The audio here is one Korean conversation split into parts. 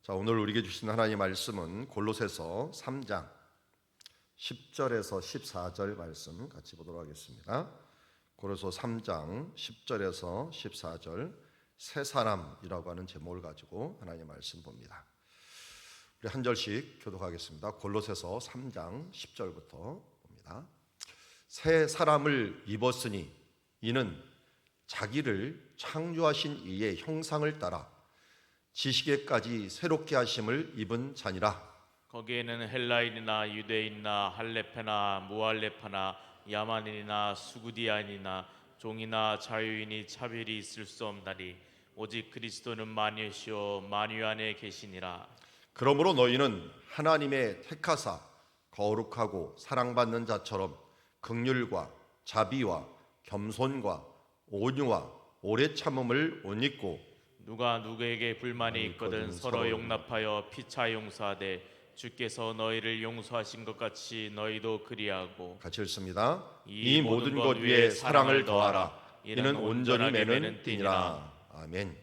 자, 오늘 우리에게 주신 하나님의 말씀은 골로새서 3장 10절에서 14절 말씀 같이 보도록 하겠습니다. 골로새 3장 10절에서 14절 새 사람이라고 하는 제목을 가지고 하나님의 말씀 봅니다. 우리 한 절씩 교독하겠습니다. 골로새서 3장 10절부터 봅니다. 새 사람을 입었으니 이는 자기를 창조하신 이의 형상을 따라 지식에까지 새롭게 하심을 입은 자니라. 거기에는 헬라인이나 유대인이나 할레파나 무할레파나 야만인이나 수구디아인이나 종이나 자유인이 차별이 있을 수 없나니 오직 그리스도는 만유시오 만유 안에 계시니라. 그러므로 너희는 하나님의 택하사 거룩하고 사랑받는 자처럼 긍휼과 자비와 겸손과 온유와 오래 참음을 옷 입고 누가 누구에게 불만이 있거든 서로 용납하여 피차 용서하되 주께서 너희를 용서하신 것 같이 너희도 그리하고. 같이 읽습니다. 이 모든 것 위에 사랑을 더하라. 이는 온전히 매는 띠니라. 아멘.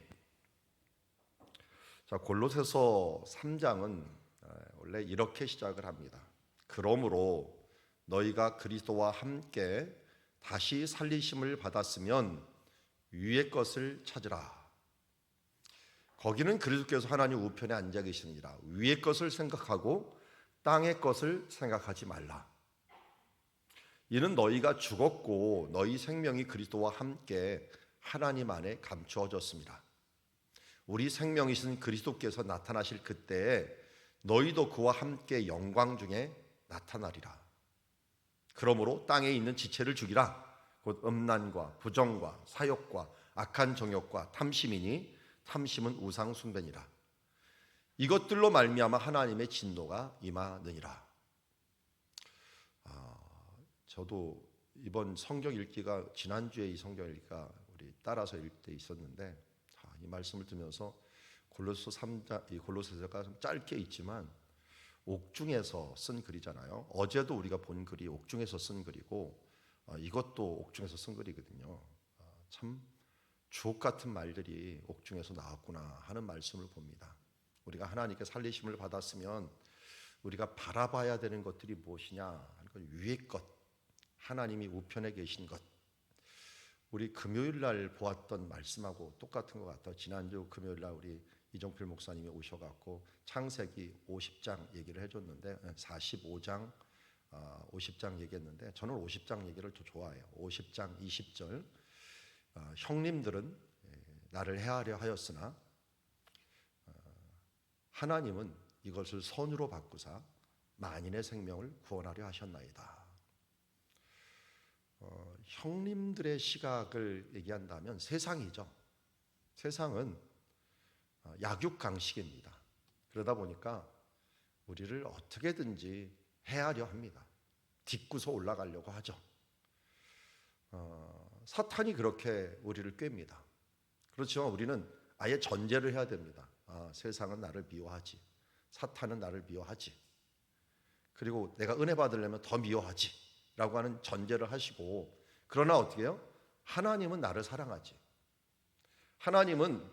자, 골로새서 3장은 원래 이렇게 시작을 합니다. 그러므로 너희가 그리스도와 함께 다시 살리심을 받았으면 위의 것을 찾으라. 거기는 그리스도께서 하나님 우편에 앉아 계시니라. 위의 것을 생각하고 땅의 것을 생각하지 말라. 이는 너희가 죽었고 너희 생명이 그리스도와 함께 하나님 안에 감추어졌습니다. 우리 생명이신 그리스도께서 나타나실 그때에 너희도 그와 함께 영광 중에 나타나리라. 그러므로 땅에 있는 지체를 죽이라. 곧 음란과 부정과 사욕과 악한 정욕과 탐심이니 탐심은 우상 숭배니라. 이것들로 말미암아 하나님의 진노가 임하느니라. 저도 이번 성경 읽기가 지난주에 이 성경 읽기가 우리 따라서 읽을 때 있었는데 이 말씀을 들으면서 골로새 3장 이 골로새서가 좀 짧게 있지만 옥중에서 쓴 글이잖아요. 어제도 우리가 본 글이 옥중에서 쓴 글이고 이것도 옥중에서 쓴 글이거든요. 참 주옥 같은 말들이 옥중에서 나왔구나 하는 말씀을 봅니다. 우리가 하나님께 살리심을 받았으면 우리가 바라봐야 되는 것들이 무엇이냐 하는 건 위의 것, 하나님이 우편에 계신 것. 우리 금요일 날 보았던 말씀하고 똑같은 것 같아요. 지난주 금요일 날 우리 이종필 목사님이 오셔갖고 창세기 50장 얘기를 해줬는데 45장 50장 얘기했는데 저는 50장 얘기를 더 좋아해요. 50장 20절 형님들은 나를 해하려 하였으나 하나님은 이것을 선으로 바꾸사 만인의 생명을 구원하려 하셨나이다. 형님들의 시각을 얘기한다면 세상이죠. 세상은 약육강식입니다. 그러다 보니까 우리를 어떻게든지 해하려 합니다. 딛고서 올라가려고 하죠. 사탄이 그렇게 우리를 꿰입니다. 그렇지만 우리는 아예 전제를 해야 됩니다. 세상은 나를 미워하지. 사탄은 나를 미워하지. 그리고 내가 은혜 받으려면 더 미워하지 라고 하는 전제를 하시고, 그러나 어떻게 해요? 하나님은 나를 사랑하지. 하나님은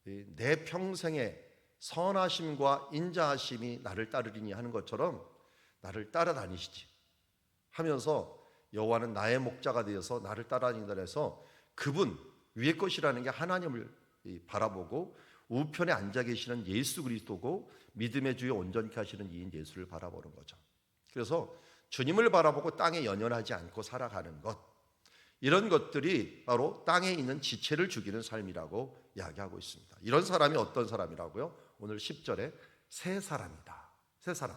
내 평생의 선하심과 인자하심이 나를 따르리니 하는 것처럼 나를 따라다니시지 하면서 여호와는 나의 목자가 되어서 나를 따라다닌다 해서 그분 위의 것이라는 게 하나님을 바라보고 우편에 앉아 계시는 예수 그리스도고 믿음의 주에 온전케 하시는 이인 예수를 바라보는 거죠. 그래서 주님을 바라보고 땅에 연연하지 않고 살아가는 것, 이런 것들이 바로 땅에 있는 지체를 죽이는 삶이라고 이야기하고 있습니다. 이런 사람이 어떤 사람이라고요? 오늘 10절에 새 사람이다. 새 사람.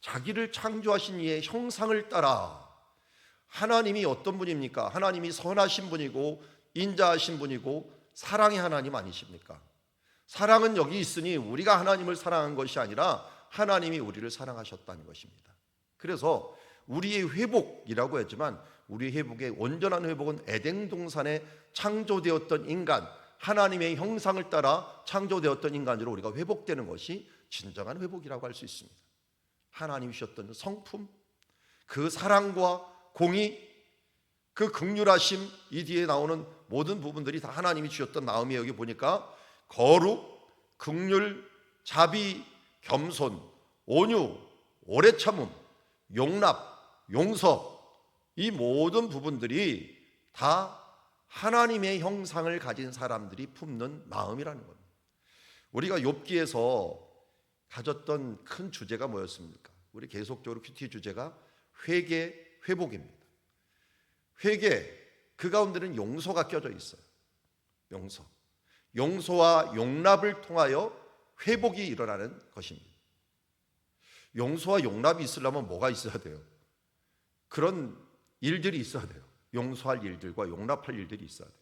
자기를 창조하신 이의 형상을 따라. 하나님이 어떤 분입니까? 하나님이 선하신 분이고 인자하신 분이고 사랑의 하나님 아니십니까? 사랑은 여기 있으니 우리가 하나님을 사랑한 것이 아니라 하나님이 우리를 사랑하셨다는 것입니다. 그래서 우리의 회복이라고 했지만 우리의 회복의 온전한 회복은 에덴 동산에 창조되었던 인간, 하나님의 형상을 따라 창조되었던 인간으로 우리가 회복되는 것이 진정한 회복이라고 할 수 있습니다. 하나님이 주셨던 성품, 그 사랑과 공의, 그 긍휼하심, 이 뒤에 나오는 모든 부분들이 다 하나님이 주셨던 마음이에요. 여기 보니까 거룩, 긍휼, 자비, 겸손, 온유, 오래 참음, 용납, 용서, 이 모든 부분들이 다 하나님의 형상을 가진 사람들이 품는 마음이라는 겁니다. 우리가 욥기에서 가졌던 큰 주제가 뭐였습니까? 우리 계속적으로 큐티 주제가 회개, 회복입니다. 회개, 그 가운데는 용서가 껴져 있어요. 용서. 용서와 용납을 통하여 회복이 일어나는 것입니다. 용서와 용납이 있으려면 뭐가 있어야 돼요? 그런 일들이 있어야 돼요. 용서할 일들과 용납할 일들이 있어야 돼요.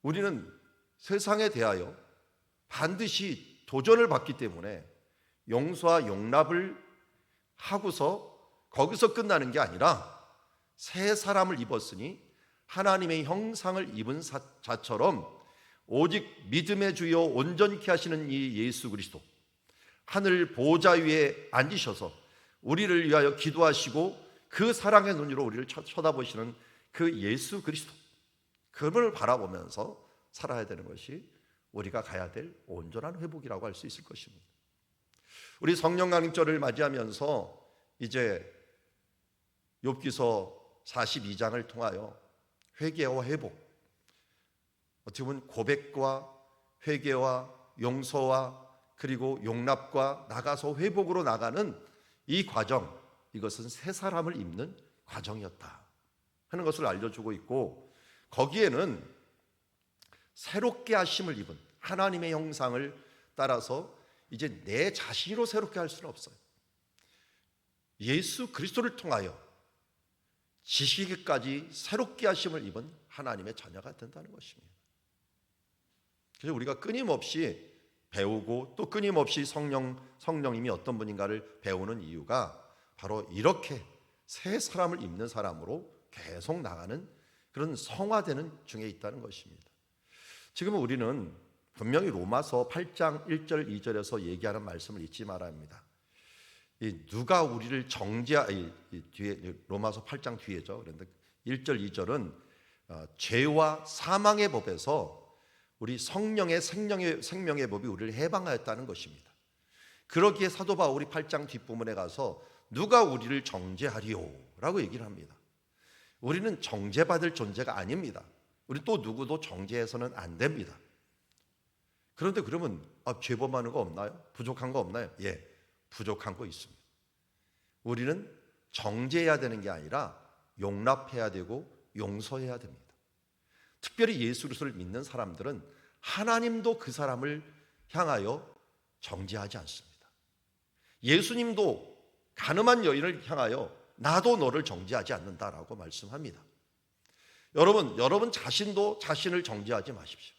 우리는 세상에 대하여 반드시 도전을 받기 때문에 용서와 용납을 하고서 거기서 끝나는 게 아니라 새 사람을 입었으니 하나님의 형상을 입은 자처럼 오직 믿음의 주여 온전케 하시는 이 예수 그리스도, 하늘 보좌 위에 앉으셔서 우리를 위하여 기도하시고 그 사랑의 눈으로 우리를 쳐다보시는 그 예수 그리스도, 그분을 바라보면서 살아야 되는 것이 우리가 가야 될 온전한 회복이라고 할 수 있을 것입니다. 우리 성령 강림절을 맞이하면서 이제 욥기서 42장을 통하여 회개와 회복, 어떻게 보면 고백과 회개와 용서와 그리고 용납과 나가서 회복으로 나가는 이 과정, 이것은 새 사람을 입는 과정이었다 하는 것을 알려주고 있고, 거기에는 새롭게 하심을 입은 하나님의 형상을 따라서 이제 내 자신으로 새롭게 할 수는 없어요. 예수 그리스도를 통하여 지식에까지 새롭게 하심을 입은 하나님의 자녀가 된다는 것입니다. 그래서 우리가 끊임없이 배우고 또 끊임없이 성령님이 어떤 분인가를 배우는 이유가 바로 이렇게 새 사람을 입는 사람으로 계속 나가는 그런 성화되는 중에 있다는 것입니다. 지금 우리는 분명히 로마서 8장 1절 2절에서 얘기하는 말씀을 잊지 말아야 합니다. 누가 우리를 뒤에 로마서 8장 뒤에죠. 그런데 1절 2절은 죄와 사망의 법에서 우리 성령의 생명의 법이 우리를 해방하였다는 것입니다. 그러기에 사도 바울이 8장 뒷부분에 가서 누가 우리를 정죄하리요? 라고 얘기를 합니다. 우리는 정죄받을 존재가 아닙니다. 우리 또 누구도 정죄해서는 안 됩니다. 그런데 그러면 죄범하는 거 없나요? 부족한 거 없나요? 예, 부족한 거 있습니다. 우리는 정죄해야 되는 게 아니라 용납해야 되고 용서해야 됩니다. 특별히 예수 그리스도를 믿는 사람들은 하나님도 그 사람을 향하여 정죄하지 않습니다. 예수님도 가늠한 여인을 향하여 나도 너를 정죄하지 않는다라고 말씀합니다. 여러분 자신도 자신을 정죄하지 마십시오.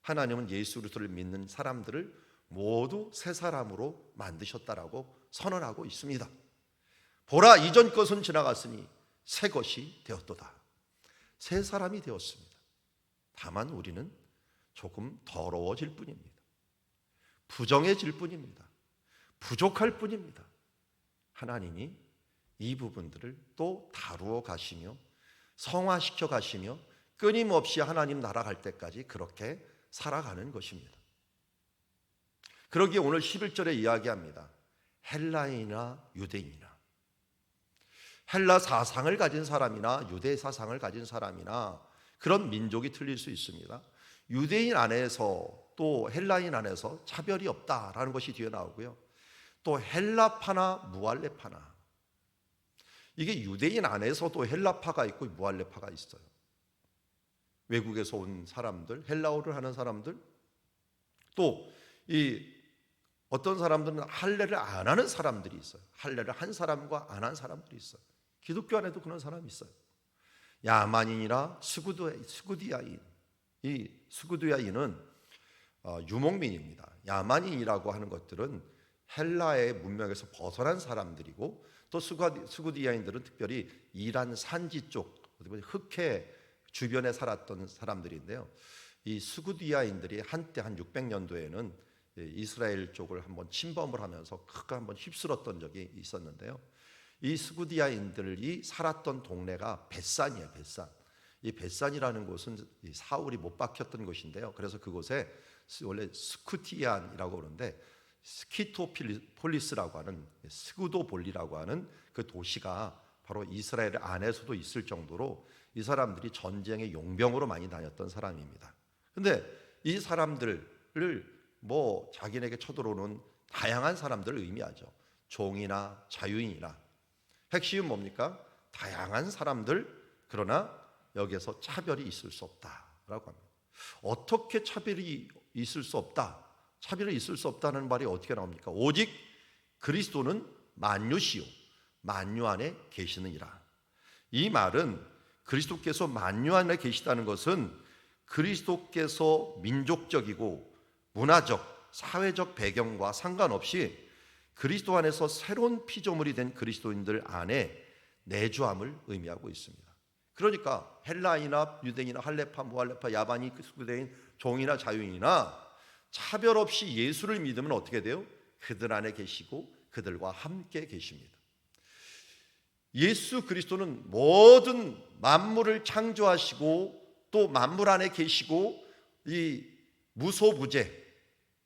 하나님은 예수 그리스도를 믿는 사람들을 모두 새 사람으로 만드셨다라고 선언하고 있습니다. 보라, 이전 것은 지나갔으니 새 것이 되었도다. 새 사람이 되었습니다. 다만 우리는 조금 더러워질 뿐입니다. 부정해질 뿐입니다. 부족할 뿐입니다. 하나님이 이 부분들을 또 다루어 가시며 성화시켜 가시며 끊임없이 하나님 나라 갈 때까지 그렇게 살아가는 것입니다. 그러기에 오늘 11절에 이야기합니다. 헬라인이나 유대인이나, 헬라 사상을 가진 사람이나 유대 사상을 가진 사람이나 그런 민족이 틀릴 수 있습니다. 유대인 안에서 또 헬라인 안에서 차별이 없다라는 것이 뒤에 나오고요. 또 헬라파나 무할레파나, 이게 유대인 안에서도 헬라파가 있고 무할레파가 있어요. 외국에서 온 사람들, 헬라어를 하는 사람들, 또 어떤 사람들은 할례를 안 하는 사람들이 있어요. 할례를 한 사람과 안 한 사람들이 있어요. 기독교 안에도 그런 사람이 있어요. 야만인이나 스구디아인, 이 스구디아인은 유목민입니다. 야만인이라고 하는 것들은 헬라의 문명에서 벗어난 사람들이고, 또 스구디아인들은 특별히 이란 산지 쪽 흑해 주변에 살았던 사람들인데요. 이 스구디아인들이 한때 한 600년도에는 이스라엘 쪽을 한번 침범을 하면서 크게 한번 휩쓸었던 적이 있었는데요. 이 스구디아인들이 살았던 동네가 벳산이에요. 벳산. 이 벳산이라는 곳은 이 사울이 못 박혔던 곳인데요. 그래서 그곳에 원래 스쿠티안이라고 그러는데 스키토폴리스라고 하는 스구도볼리라고 하는 그 도시가 바로 이스라엘 안에서도 있을 정도로 이 사람들이 전쟁의 용병으로 많이 다녔던 사람입니다. 근데 이 사람들을 뭐 자기네에게 쳐들어오는 다양한 사람들을 의미하죠. 종이나 자유인이나. 핵심은 뭡니까? 다양한 사람들, 그러나 여기에서 차별이 있을 수 없다라고 합니다. 어떻게 차별이 있을 수 없다? 차별이 있을 수 없다는 말이 어떻게 나옵니까? 오직 그리스도는 만유시요 만유 안에 계시느니라. 이 말은 그리스도께서 만유 안에 계시다는 것은 그리스도께서 민족적이고 문화적, 사회적 배경과 상관없이 그리스도 안에서 새로운 피조물이 된 그리스도인들 안에 내주함을 의미하고 있습니다. 그러니까 헬라인이나 유대인이나 할레파, 무할레파, 야바니, 스구대인, 종이나 자유인이나 차별 없이 예수를 믿으면 어떻게 돼요? 그들 안에 계시고 그들과 함께 계십니다. 예수 그리스도는 모든 만물을 창조하시고 또 만물 안에 계시고 이 무소부재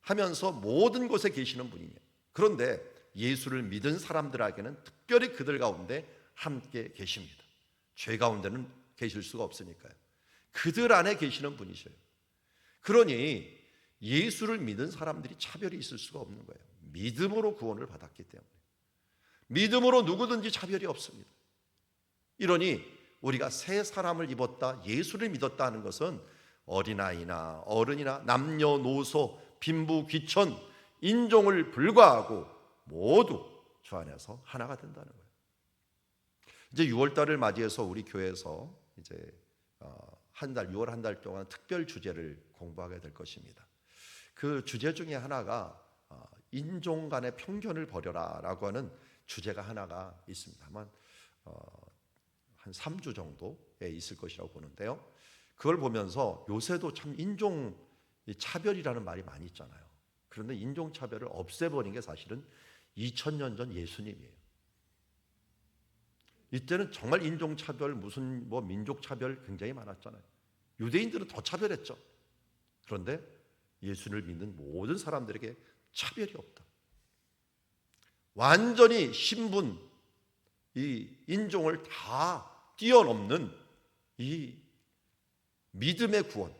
하면서 모든 곳에 계시는 분이에요. 그런데 예수를 믿은 사람들에게는 특별히 그들 가운데 함께 계십니다. 죄 가운데는 계실 수가 없으니까요. 그들 안에 계시는 분이셔요. 그러니 예수를 믿은 사람들이 차별이 있을 수가 없는 거예요. 믿음으로 구원을 받았기 때문에. 믿음으로 누구든지 차별이 없습니다. 이러니 우리가 새 사람을 입었다, 예수를 믿었다 하는 것은 어린아이나 어른이나 남녀노소, 빈부, 귀천, 인종을 불과하고 모두 주 안에서 하나가 된다는 거예요. 이제 6월달을 맞이해서 우리 교회에서 이제 한 달, 6월 한 달 동안 특별 주제를 공부하게 될 것입니다. 그 주제 중에 하나가 인종 간의 편견을 버려라라고 하는 주제가 하나가 있습니다. 아마 한 3주 정도에 있을 것이라고 보는데요. 그걸 보면서 요새도 참 인종 차별이라는 말이 많이 있잖아요. 그런데 인종 차별을 없애버린 게 사실은 2000년 전 예수님이에요. 이때는 정말 인종 차별, 무슨 뭐 민족 차별 굉장히 많았잖아요. 유대인들은 더 차별했죠. 그런데 예수를 믿는 모든 사람들에게 차별이 없다. 완전히 신분, 이 인종을 다 뛰어넘는 이 믿음의 구원.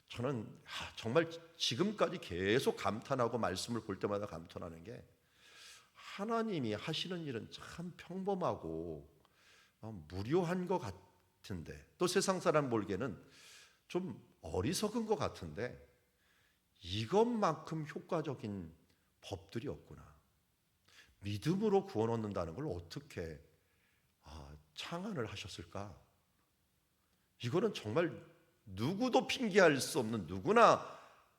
저는 정말 지금까지 계속 감탄하고 말씀을 볼 때마다 감탄하는 게 하나님이 하시는 일은 참 평범하고 무료한 것 같은데 또 세상 사람 보기에는 좀 어리석은 것 같은데 이것만큼 효과적인 법들이 없구나. 믿음으로 구원 얻는다는 걸 어떻게 창안을 하셨을까? 이거는 정말 누구도 핑계할 수 없는, 누구나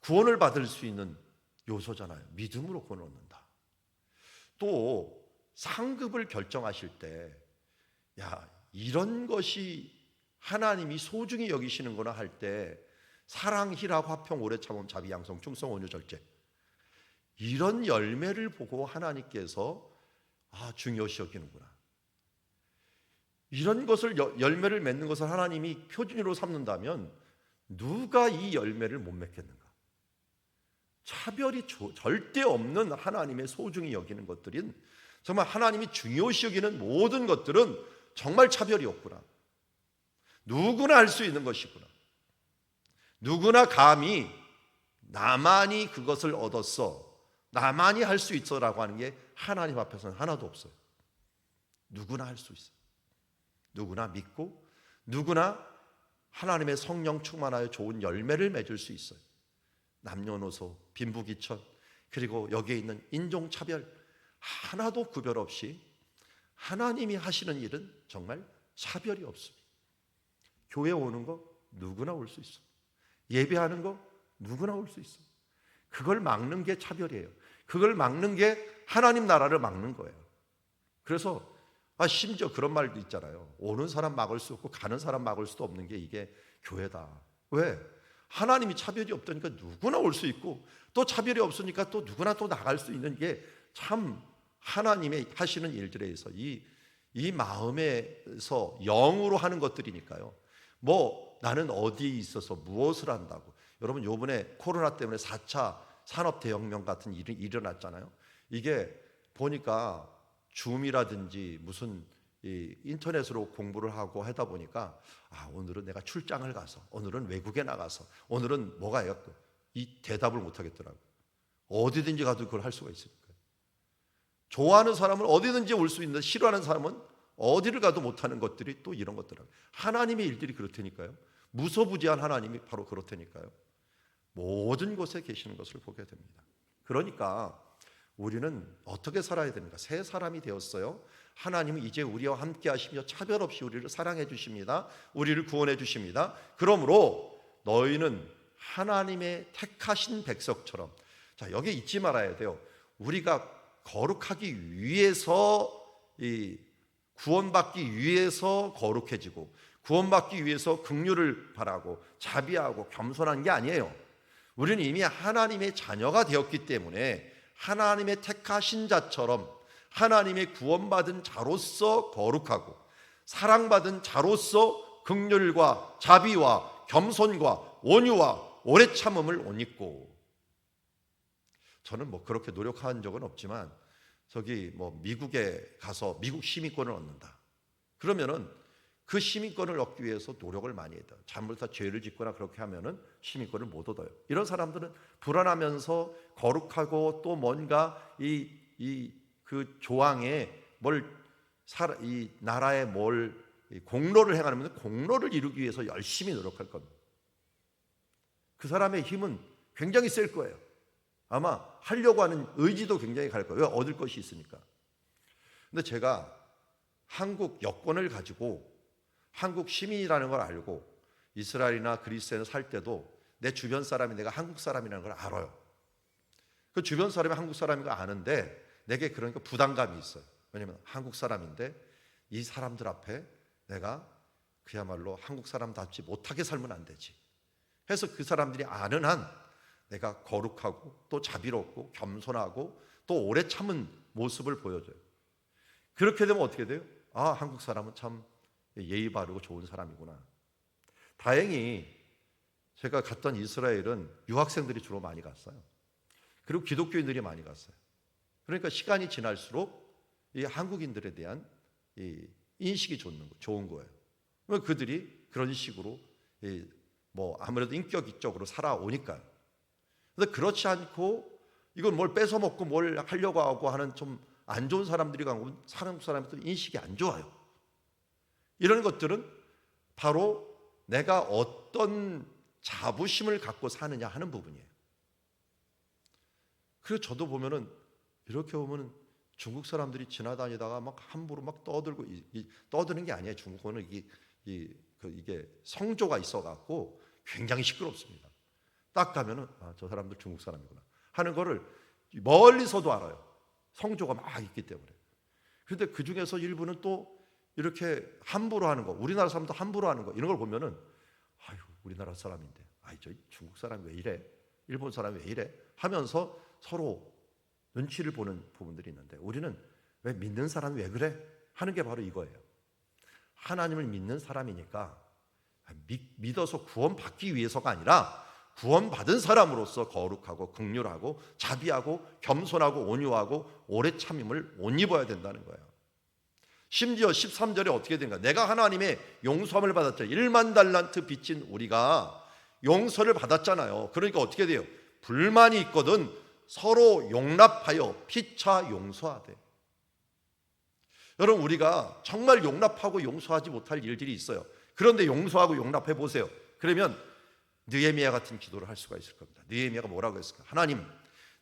구원을 받을 수 있는 요소잖아요. 믿음으로 구원을 얻는다. 또 상급을 결정하실 때 이런 것이 하나님이 소중히 여기시는구나 할 때 사랑, 희락, 화평, 오래 참음, 자비, 양성, 충성, 온유, 절제 이런 열매를 보고 하나님께서 중요시 여기는구나. 이런 것을 열매를 맺는 것을 하나님이 표준으로 삼는다면 누가 이 열매를 못 맺겠는가? 차별이 절대 없는 하나님의 소중히 여기는 것들인 정말 하나님이 중요시 여기는 모든 것들은 정말 차별이 없구나. 누구나 할 수 있는 것이구나. 누구나 감히 나만이 그것을 얻었어, 나만이 할 수 있어라고 하는 게 하나님 앞에서는 하나도 없어요. 누구나 할 수 있어요. 누구나 믿고 누구나 하나님의 성령 충만하여 좋은 열매를 맺을 수 있어요. 남녀노소, 빈부귀천, 그리고 여기에 있는 인종차별 하나도 구별 없이 하나님이 하시는 일은 정말 차별이 없습니다. 교회 오는 거 누구나 올 수 있어. 예배하는 거 누구나 올 수 있어. 그걸 막는 게 차별이에요. 그걸 막는 게 하나님 나라를 막는 거예요. 그래서 심지어 그런 말도 있잖아요. 오는 사람 막을 수 없고 가는 사람 막을 수도 없는 게 이게 교회다. 왜? 하나님이 차별이 없다니까 누구나 올 수 있고 또 차별이 없으니까 또 누구나 또 나갈 수 있는 게 참 하나님의 하시는 일들에 의해서 이 이 마음에서 영으로 하는 것들이니까요. 뭐 나는 어디에 있어서 무엇을 한다고. 여러분 요번에 코로나 때문에 4차 산업대혁명 같은 일이 일어났잖아요. 이게 보니까 줌이라든지 무슨 이 인터넷으로 공부를 하고 하다 보니까 오늘은 내가 출장을 가서, 오늘은 외국에 나가서, 오늘은 뭐가 해갖고 이 대답을 못 하겠더라고요. 어디든지 가도 그걸 할 수가 있으니까. 좋아하는 사람은 어디든지 올 수 있는데 싫어하는 사람은 어디를 가도 못하는 것들이 또 이런 것들은 하나님의 일들이 그렇다니까요. 무소부지한 하나님이 바로 그렇다니까요. 모든 곳에 계시는 것을 보게 됩니다. 그러니까 우리는 어떻게 살아야 됩니까? 새 사람이 되었어요. 하나님은 이제 우리와 함께 하시며 차별 없이 우리를 사랑해 주십니다. 우리를 구원해 주십니다. 그러므로 너희는 하나님의 택하신 백성처럼, 자, 여기 잊지 말아야 돼요. 우리가 거룩하기 위해서, 이 구원받기 위해서 거룩해지고 구원받기 위해서 긍휼을 바라고 자비하고 겸손한 게 아니에요. 우리는 이미 하나님의 자녀가 되었기 때문에 하나님의 택하신 자처럼, 하나님의 구원받은 자로서 거룩하고 사랑받은 자로서 긍휼과 자비와 겸손과 온유와 오래 참음을 옷 입고. 저는 뭐 그렇게 노력한 적은 없지만 저기 뭐 미국에 가서 미국 시민권을 얻는다 그러면은 그 시민권을 얻기 위해서 노력을 많이 해요. 잘못해서 죄를 짓거나 그렇게 하면은 시민권을 못 얻어요. 이런 사람들은 불안하면서 거룩하고 또 뭔가 그 조항에 이 나라에 공로를 행하면 공로를 이루기 위해서 열심히 노력할 겁니다. 그 사람의 힘은 굉장히 셀 거예요. 아마 하려고 하는 의지도 굉장히 갈 거예요. 왜? 얻을 것이 있으니까. 근데 제가 한국 여권을 가지고 한국 시민이라는 걸 알고 이스라엘이나 그리스에서 살 때도 내 주변 사람이 내가 한국 사람이라는 걸 알아요. 그 주변 사람이 한국 사람인 거 아는데 내게 그러니까 부담감이 있어요. 왜냐하면 한국 사람인데 이 사람들 앞에 내가 그야말로 한국 사람답지 못하게 살면 안 되지 해서 그 사람들이 아는 한 내가 거룩하고 또 자비롭고 겸손하고 또 오래 참은 모습을 보여줘요. 그렇게 되면 어떻게 돼요? 한국 사람은 참 예의 바르고 좋은 사람이구나. 다행히 제가 갔던 이스라엘은 유학생들이 주로 많이 갔어요. 그리고 기독교인들이 많이 갔어요. 그러니까 시간이 지날수록 이 한국인들에 대한 이 인식이 좋은 거예요. 그들이 그런 식으로 뭐 아무래도 인격적으로 살아오니까요. 근데 그렇지 않고 이건 뭘 뺏어 먹고 뭘 하려고 하고 하는 좀 안 좋은 사람들이 가면 한국 사람들 인식이 안 좋아요. 이런 것들은 바로 내가 어떤 자부심을 갖고 사느냐 하는 부분이에요. 그래서 저도 보면은 이렇게 보면은 중국 사람들이 지나다니다가 막 함부로 막 떠들고 떠드는 게 아니에요. 중국어는 이게 성조가 있어갖고 굉장히 시끄럽습니다. 딱 가면은 저 사람들 중국 사람이구나 하는 거를 멀리서도 알아요. 성조가 막 있기 때문에. 그런데 그 중에서 일부는 또 이렇게 함부로 하는 거, 우리나라 사람도 함부로 하는 거 이런 걸 보면은 우리나라 사람인데 저 중국 사람이 왜 이래? 일본 사람이 왜 이래? 하면서 서로 눈치를 보는 부분들이 있는데 우리는 왜 믿는 사람이 왜 그래? 하는 게 바로 이거예요. 하나님을 믿는 사람이니까 믿어서 구원받기 위해서가 아니라 구원받은 사람으로서 거룩하고 긍휼하고 자비하고 겸손하고 온유하고 오래 참임을 옷 입어야 된다는 거예요. 심지어 13절에 어떻게 된가? 내가 하나님의 용서함을 받았죠. 1만 달란트 빚진 우리가 용서를 받았잖아요. 그러니까 어떻게 돼요? 불만이 있거든 서로 용납하여 피차 용서하되. 여러분 우리가 정말 용납하고 용서하지 못할 일들이 있어요. 그런데 용서하고 용납해 보세요. 그러면 느헤미야 같은 기도를 할 수가 있을 겁니다. 느헤미야가 뭐라고 했을까? 하나님,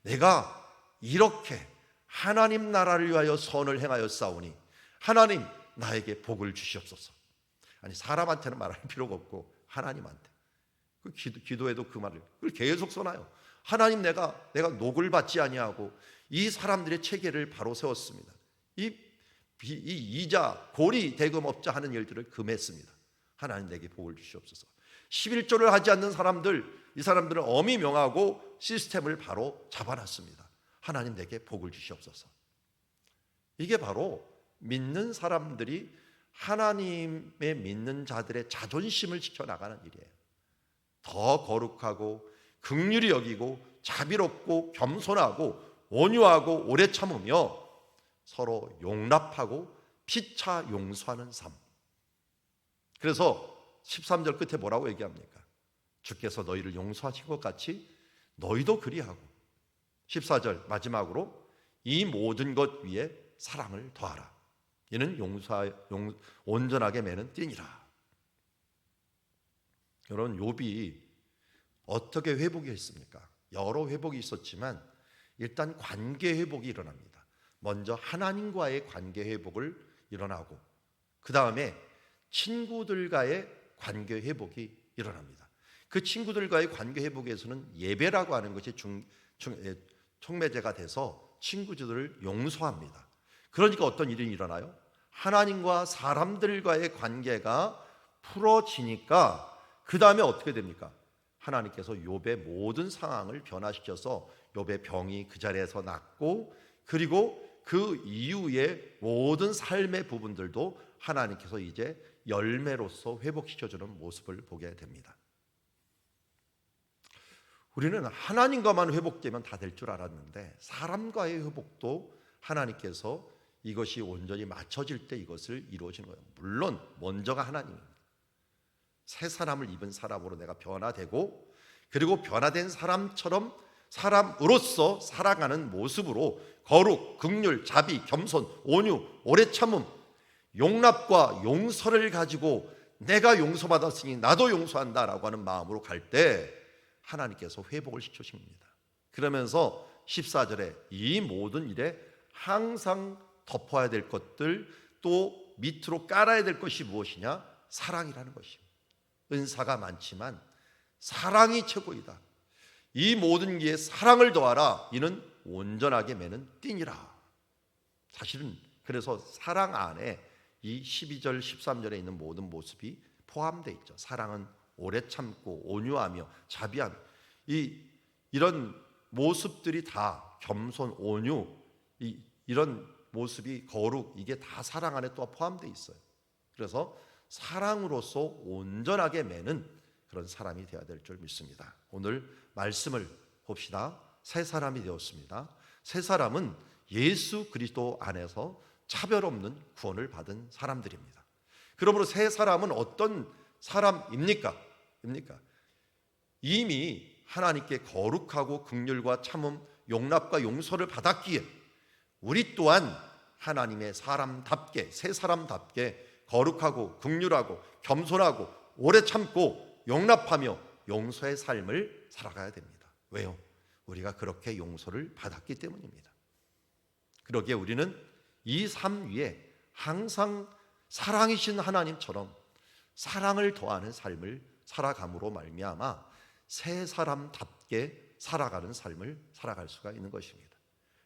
내가 이렇게 하나님 나라를 위하여 선을 행하여 싸우니 하나님 나에게 복을 주시옵소서. 아니 사람한테는 말할 필요가 없고 하나님한테 그 기도에도 그 말을 그걸 계속 써놔요. 하나님 내가 녹을 받지 아니하고 이 사람들의 체계를 바로 세웠습니다. 이 이자 고리 대금업자 하는 일들을 금했습니다. 하나님 내게 복을 주시옵소서. 11조를 하지 않는 사람들, 이 사람들은 엄히 명하고 시스템을 바로 잡아놨습니다. 하나님 내게 복을 주시옵소서. 이게 바로 믿는 사람들이 하나님의 믿는 자들의 자존심을 지켜나가는 일이에요. 더 거룩하고 긍휼히 여기고 자비롭고 겸손하고 온유하고 오래 참으며 서로 용납하고 피차 용서하는 삶. 그래서 13절 끝에 뭐라고 얘기합니까? 주께서 너희를 용서하신 것 같이 너희도 그리하고, 14절 마지막으로 이 모든 것 위에 사랑을 더하라. 이는 온전하게 매는 띠니라. 여러분, 욥이 어떻게 회복이 했습니까? 여러 회복이 있었지만 일단 관계 회복이 일어납니다. 먼저 하나님과의 관계 회복을 일어나고, 그 다음에 친구들과의 관계 회복이 일어납니다. 그 친구들과의 관계 회복에서는 예배라고 하는 것이 촉매제가 돼서 친구들을 용서합니다. 그러니까 어떤 일이 일어나요? 하나님과 사람들과의 관계가 풀어지니까 그 다음에 어떻게 됩니까? 하나님께서 욥의 모든 상황을 변화시켜서 욥의 병이 그 자리에서 낫고, 그리고 그 이후의 모든 삶의 부분들도 하나님께서 이제 열매로서 회복시켜주는 모습을 보게 됩니다. 우리는 하나님과만 회복되면 다 될 줄 알았는데 사람과의 회복도 하나님께서 이것이 온전히 맞춰질 때 이것을 이루어지는 거예요. 물론 먼저가 하나님입니다. 새 사람을 입은 사람으로 내가 변화되고, 그리고 변화된 사람처럼 사람으로서 살아가는 모습으로 거룩, 긍휼, 자비, 겸손, 온유, 오래 참음, 용납과 용서를 가지고 내가 용서받았으니 나도 용서한다라고 하는 마음으로 갈 때 하나님께서 회복을 시켜줍니다. 그러면서 14절에 이 모든 일에 항상 덮어야 될 것들, 또 밑으로 깔아야 될 것이 무엇이냐? 사랑이라는 것입니다. 은사가 많지만 사랑이 최고이다. 이 모든 기에 사랑을 더하라. 이는 온전하게 매는 띠니라. 사실은 그래서 사랑 안에 이 12절 13절에 있는 모든 모습이 포함되어 있죠. 사랑은 오래 참고 온유하며 자비하며, 이런 모습들이 다 겸손, 온유, 이런 모습이 거룩, 이게 다 사랑 안에 또 포함되어 있어요. 그래서 사랑으로서 온전하게 매는 그런 사람이 되어야 될 줄 믿습니다. 오늘 말씀을 봅시다. 새 사람이 되었습니다. 새 사람은 예수 그리스도 안에서 차별 없는 구원을 받은 사람들입니다. 그러므로 새 사람은 어떤 사람입니까? 이미 하나님께 거룩하고 긍휼과 참음, 용납과 용서를 받았기에 우리 또한 하나님의 사람답게, 새 사람답게 거룩하고 긍휼하고 겸손하고 오래 참고 용납하며 용서의 삶을 살아가야 됩니다. 왜요? 우리가 그렇게 용서를 받았기 때문입니다. 그러기에 우리는 이 삶 위에 항상 사랑이신 하나님처럼 사랑을 더하는 삶을 살아감으로 말미암아 새 사람답게 살아가는 삶을 살아갈 수가 있는 것입니다.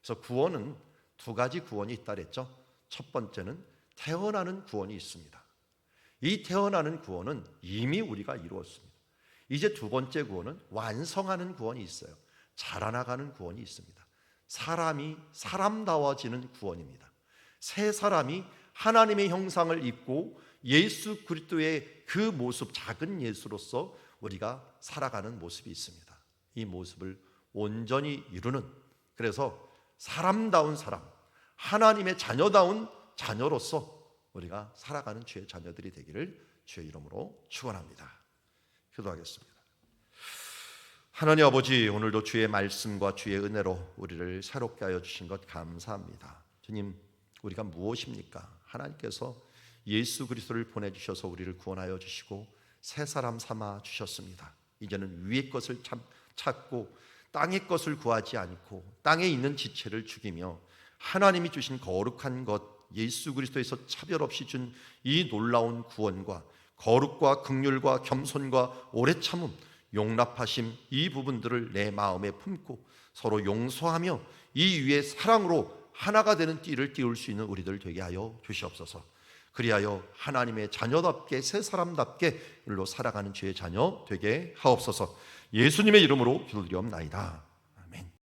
그래서 구원은 두 가지 구원이 있다 그랬죠. 첫 번째는 태어나는 구원이 있습니다. 이 태어나는 구원은 이미 우리가 이루었습니다. 이제 두 번째 구원은 완성하는 구원이 있어요. 자라나가는 구원이 있습니다. 사람이 사람다워지는 구원입니다. 새 사람이 하나님의 형상을 입고 예수 그리스도의 그 모습, 작은 예수로서 우리가 살아가는 모습이 있습니다. 이 모습을 온전히 이루는, 그래서 사람다운 사람, 하나님의 자녀다운 자녀로서 우리가 살아가는 주의 자녀들이 되기를 주의 이름으로 축원합니다. 기도하겠습니다. 하나님 아버지, 오늘도 주의 말씀과 주의 은혜로 우리를 새롭게 하여 주신 것 감사합니다. 주님, 우리가 무엇입니까? 하나님께서 예수 그리스도를 보내주셔서 우리를 구원하여 주시고 새 사람 삼아 주셨습니다. 이제는 위의 것을 찾고 땅의 것을 구하지 않고 땅에 있는 지체를 죽이며 하나님이 주신 거룩한 것, 예수 그리스도에서 차별 없이 준 이 놀라운 구원과 거룩과 긍휼과 겸손과 오래 참음, 용납하심, 이 부분들을 내 마음에 품고 서로 용서하며 이 위에 사랑으로 하나가 되는 띠를 띄울 수 있는 우리들 되게 하여 주시옵소서. 그리하여 하나님의 자녀답게, 새 사람답게 일로 살아가는 주의 자녀 되게 하옵소서. 예수님의 이름으로 기도드리옵나이다.